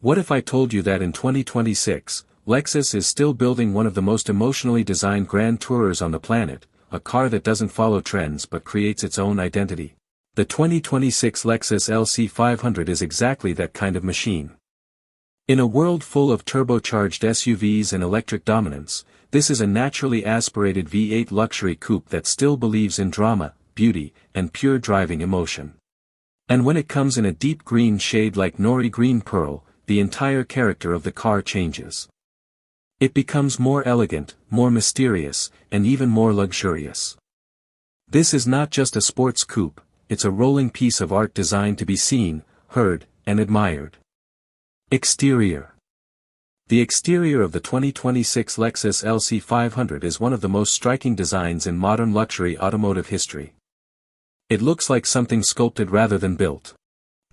What if I told you that in 2026, Lexus is still building one of the most emotionally designed Grand Tourers on the planet, a car that doesn't follow trends but creates its own identity? The 2026 Lexus LC 500 is exactly that kind of machine. In a world full of turbocharged SUVs and electric dominance, this is a naturally aspirated V8 luxury coupe that still believes in drama, beauty, and pure driving emotion. And when it comes in a deep green shade like nori green pearl, the entire character of the car changes. It becomes more elegant, more mysterious, and even more luxurious. This is not just a sports coupe, it's a rolling piece of art designed to be seen, heard, and admired. Exterior. The exterior of the 2026 Lexus LC 500 is one of the most striking designs in modern luxury automotive history. It looks like something sculpted rather than built.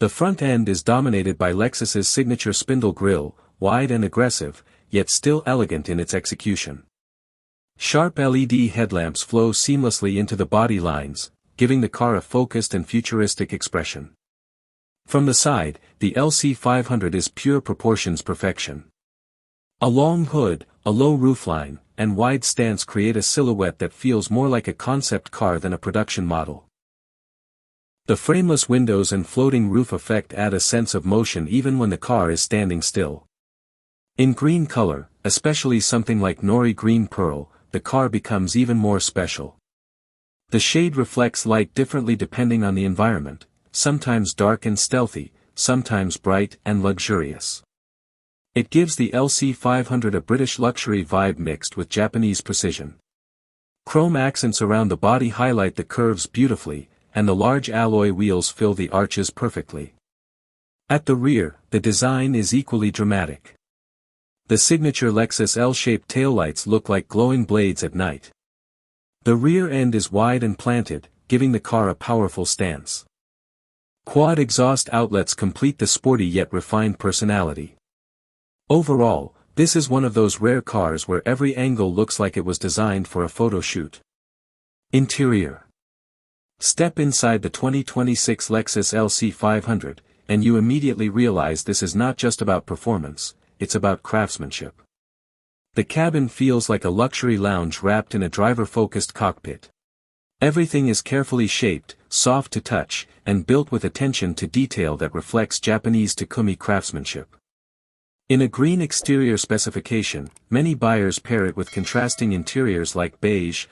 The front end is dominated by Lexus's signature spindle grille, wide and aggressive, yet still elegant in its execution. Sharp LED headlamps flow seamlessly into the body lines, giving the car a focused and futuristic expression. From the side, the LC 500 is pure proportions perfection. A long hood, a low roofline, and wide stance create a silhouette that feels more like a concept car than a production model. The frameless windows and floating roof effect add a sense of motion even when the car is standing still. In green color, especially something like nori green pearl, the car becomes even more special. The shade reflects light differently depending on the environment, sometimes dark and stealthy, sometimes bright and luxurious. It gives the LC 500 a British luxury vibe mixed with Japanese precision. Chrome accents around the body highlight the curves beautifully, and the large alloy wheels fill the arches perfectly. At the rear, the design is equally dramatic. The signature Lexus L-shaped taillights look like glowing blades at night. The rear end is wide and planted, giving the car a powerful stance. Quad exhaust outlets complete the sporty yet refined personality. Overall, this is one of those rare cars where every angle looks like it was designed for a photo shoot. Interior. Step inside the 2026 Lexus LC 500, and you immediately realize this is not just about performance, it's about craftsmanship. The cabin feels like a luxury lounge wrapped in a driver-focused cockpit. Everything is carefully shaped, soft to touch, and built with attention to detail that reflects Japanese Takumi craftsmanship. In a green exterior specification, many buyers pair it with contrasting interiors like beige.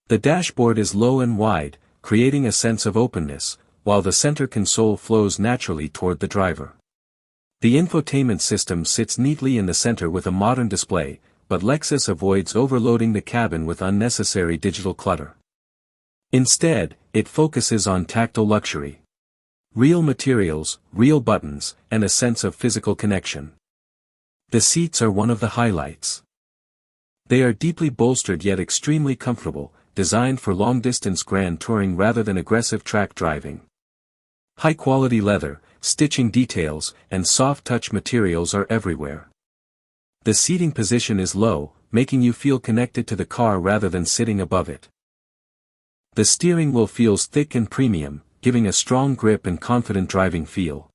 The dashboard is low and wide, creating a sense of openness, while the center console flows naturally toward the driver. The infotainment system sits neatly in the center with a modern display, but Lexus avoids overloading the cabin with unnecessary digital clutter. Instead, it focuses on tactile luxury. Real materials, real buttons, and a sense of physical connection. The seats are one of the highlights. They are deeply bolstered yet extremely comfortable, designed for long-distance grand touring rather than aggressive track driving. High-quality leather, stitching details, and soft-touch materials are everywhere. The seating position is low, making you feel connected to the car rather than sitting above it. The steering wheel feels thick and premium, giving a strong grip and confident driving feel.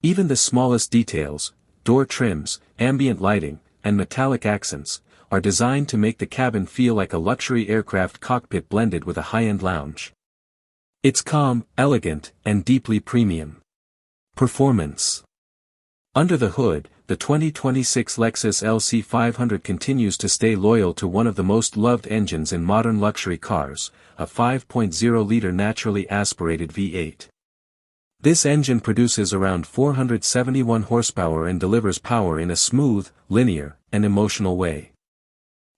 Even the smallest details, door trims, ambient lighting, and metallic accents, are designed to make the cabin feel like a luxury aircraft cockpit blended with a high-end lounge. It's calm, elegant, and deeply premium. Performance. Under the hood, the 2026 Lexus LC 500 continues to stay loyal to one of the most loved engines in modern luxury cars, a 5.0-liter naturally aspirated V8. This engine produces around 471 horsepower and delivers power in a smooth, linear, and emotional way.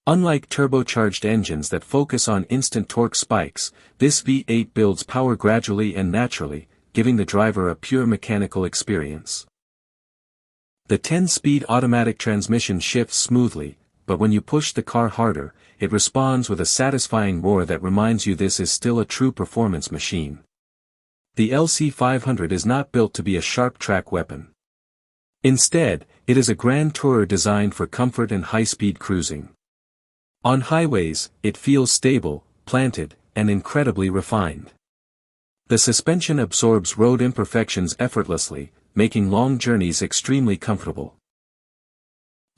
Unlike turbocharged engines that focus on instant torque spikes, this V8 builds power gradually and naturally, giving the driver a pure mechanical experience. The 10-speed automatic transmission shifts smoothly, but when you push the car harder, it responds with a satisfying roar that reminds you this is still a true performance machine. The LC 500 is not built to be a sharp track weapon. Instead, it is a grand tourer designed for comfort and high-speed cruising. On highways, it feels stable, planted, and incredibly refined. The suspension absorbs road imperfections effortlessly, making long journeys extremely comfortable.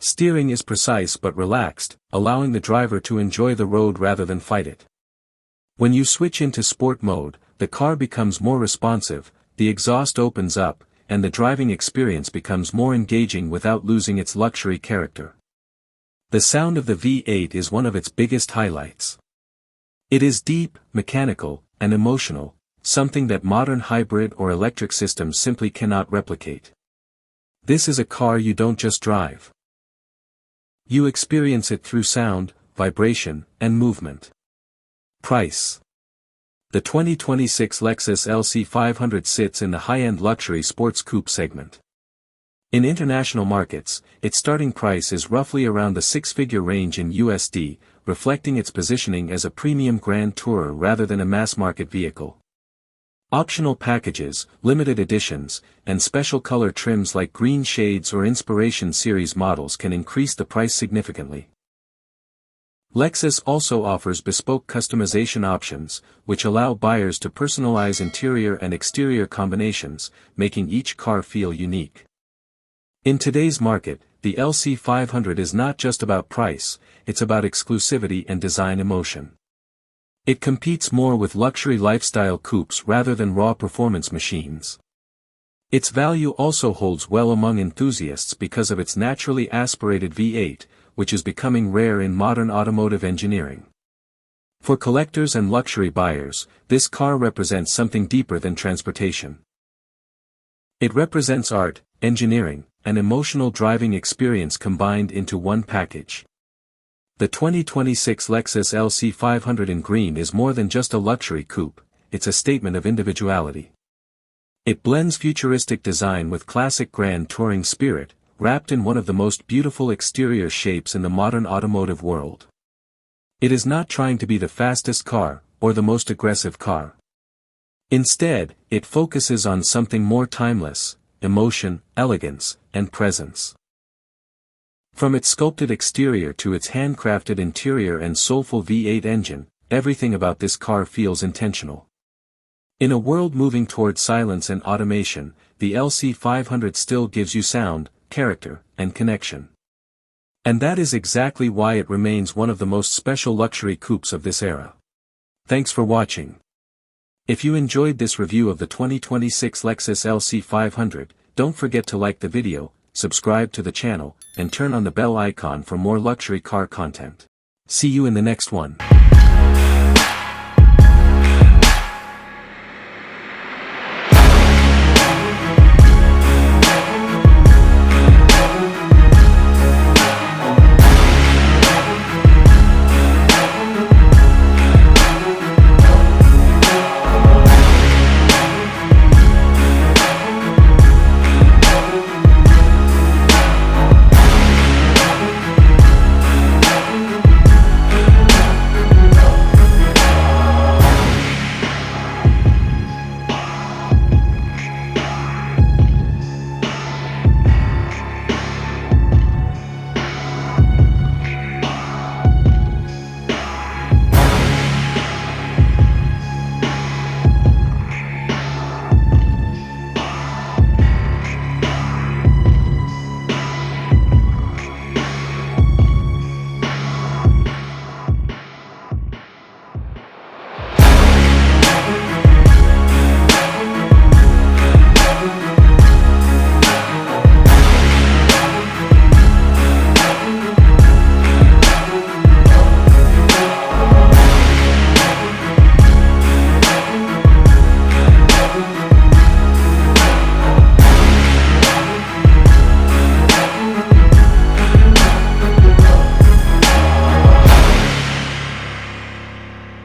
Steering is precise but relaxed, allowing the driver to enjoy the road rather than fight it. When you switch into sport mode, the car becomes more responsive, the exhaust opens up, and the driving experience becomes more engaging without losing its luxury character. The sound of the V8 is one of its biggest highlights. It is deep, mechanical, and emotional, something that modern hybrid or electric systems simply cannot replicate. This is a car you don't just drive. You experience it through sound, vibration, and movement. Price. The 2026 Lexus LC 500 sits in the high-end luxury sports coupe segment. In international markets, its starting price is roughly around the six-figure range in USD, reflecting its positioning as a premium grand tourer rather than a mass-market vehicle. Optional packages, limited editions, and special color trims like green shades or Inspiration Series models can increase the price significantly. Lexus also offers bespoke customization options, which allow buyers to personalize interior and exterior combinations, making each car feel unique. In today's market, the LC 500 is not just about price, it's about exclusivity and design emotion. It competes more with luxury lifestyle coupes rather than raw performance machines. Its value also holds well among enthusiasts because of its naturally aspirated V8, which is becoming rare in modern automotive engineering. For collectors and luxury buyers, this car represents something deeper than transportation. It represents art, engineering, and emotional driving experience combined into one package. The 2026 Lexus LC 500 in green is more than just a luxury coupe, it's a statement of individuality. It blends futuristic design with classic grand touring spirit, wrapped in one of the most beautiful exterior shapes in the modern automotive world. It is not trying to be the fastest car, or the most aggressive car. Instead, it focuses on something more timeless: emotion, elegance, and presence. From its sculpted exterior to its handcrafted interior and soulful V8 engine, everything about this car feels intentional. In a world moving toward silence and automation, the LC 500 still gives you sound, character, and connection. And that is exactly why it remains one of the most special luxury coupes of this era. Thanks for watching. If you enjoyed this review of the 2026 Lexus LC 500, don't forget to like the video, subscribe to the channel, and turn on the bell icon for more luxury car content. See you in the next one.